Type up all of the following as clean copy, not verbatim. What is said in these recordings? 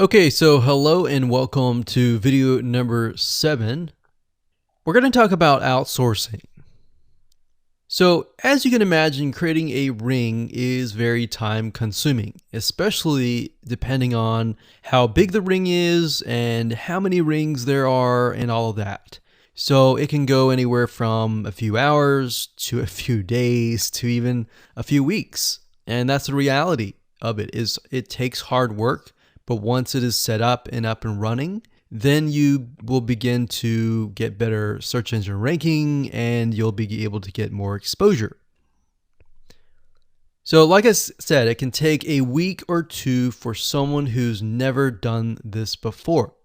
Okay, so hello and welcome to video number 7. We're going to talk about outsourcing. So, as you can imagine, creating a ring is very time consuming, especially depending on how big the ring is and how many rings there are and all of that. So, it can go anywhere from a few hours to a few days to even a few weeks. And that's the reality of it is it takes hard work, but once it is set up and running, then you will begin to get better search engine ranking and you'll be able to get more exposure. So like I said, it can take a week or two for someone who's never done this before.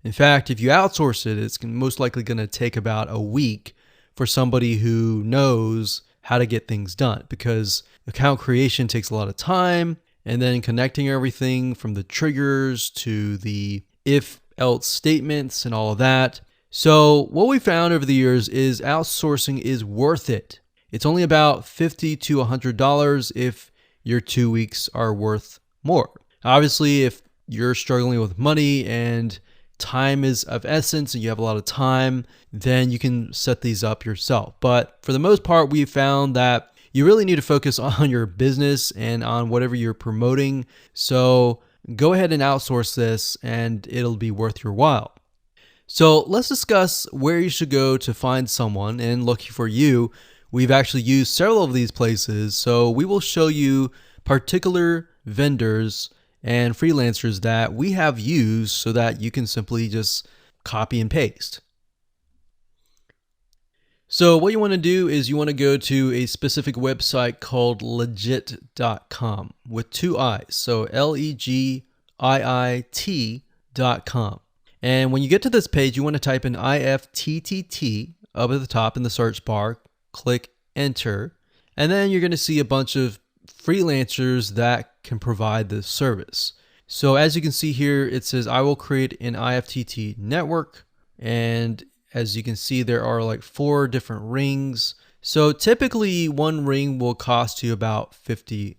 In fact, if you outsource it, it's most likely going to take about a week for somebody who knows how to get things done, because account creation takes a lot of time, and then connecting everything from the triggers to the if else statements and all of that. So what we found over the years is outsourcing is worth it. It's only about $50 to $100 if your 2 weeks are worth more. Obviously, if you're struggling with money and time is of essence and you have a lot of time, then you can set these up yourself. But for the most part, we've found that you really need to focus on your business and on whatever you're promoting. So go ahead and outsource this and it'll be worth your while. So let's discuss where you should go to find someone. And lucky for you, we've actually used several of these places. So we will show you particular vendors and freelancers that we have used so that you can simply just copy and paste. So what you want to do is you want to go to a specific website called legit.com with 2 I's. So LEGIIT.com. And when you get to this page, you want to type in IFTTT up at the top in the search bar, click enter, and then you're going to see a bunch of freelancers that can provide this service. So as you can see here, it says I will create an IFTT network, and as you can see, there are like 4 different rings. So typically one ring will cost you about $50.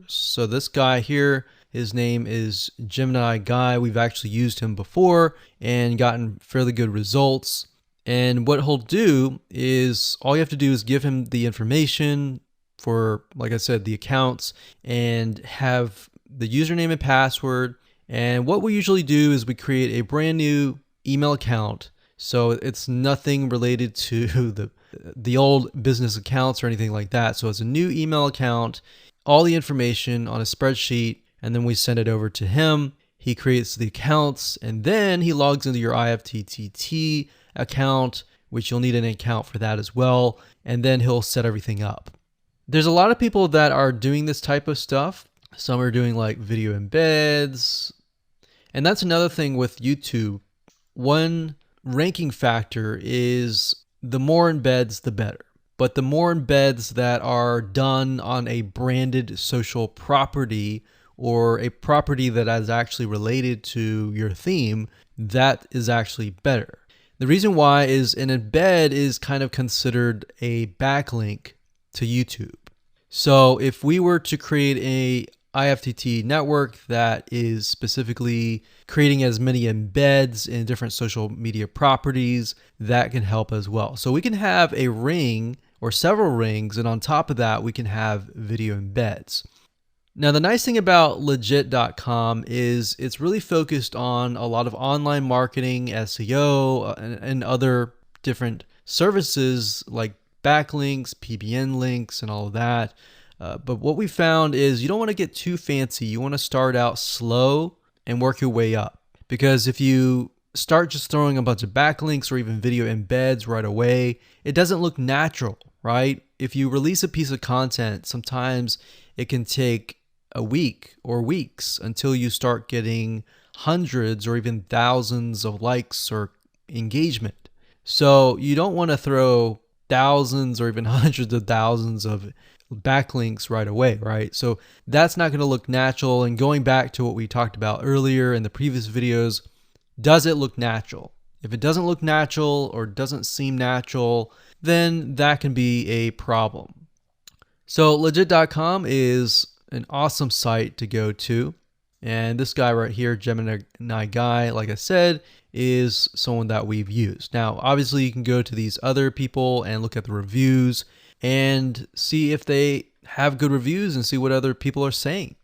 So this guy here, his name is Gemini Guy. We've actually used him before and gotten fairly good results. And what he'll do is all you have to do is give him the information for, like I said, the accounts, and have the username and password. And what we usually do is we create a brand new email account. So it's nothing related to the old business accounts or anything like that. So it's a new email account, all the information on a spreadsheet, and then we send it over to him. He creates the accounts, and then he logs into your IFTTT account, which you'll need an account for that as well, and then he'll set everything up. There's a lot of people that are doing this type of stuff. Some are doing like video embeds, and that's another thing with YouTube. One ranking factor is the more embeds, the better. But the more embeds that are done on a branded social property or a property that is actually related to your theme, that is actually better. The reason why is an embed is kind of considered a backlink to YouTube. So if we were to create a IFTT network that is specifically creating as many embeds in different social media properties, that can help as well. So we can have a ring or several rings, and on top of that, we can have video embeds. Now, the nice thing about legit.com is it's really focused on a lot of online marketing, SEO, and other different services like backlinks, PBN links, and all of that. But what we found is you don't want to get too fancy. You want to start out slow and work your way up. Because if you start just throwing a bunch of backlinks or even video embeds right away, it doesn't look natural, right? If you release a piece of content, sometimes it can take a week or weeks until you start getting hundreds or even thousands of likes or engagement. So you don't want to throw thousands or even hundreds of thousands of backlinks right away, right? So that's not going to look natural. And going back to what we talked about earlier in the previous videos, does it look natural? If it doesn't look natural or doesn't seem natural, then that can be a problem. So legit.com is an awesome site to go to. And this guy right here, Gemini Guy, like I said, is someone that we've used. Now, obviously, you can go to these other people and look at the reviews and see if they have good reviews and see what other people are saying.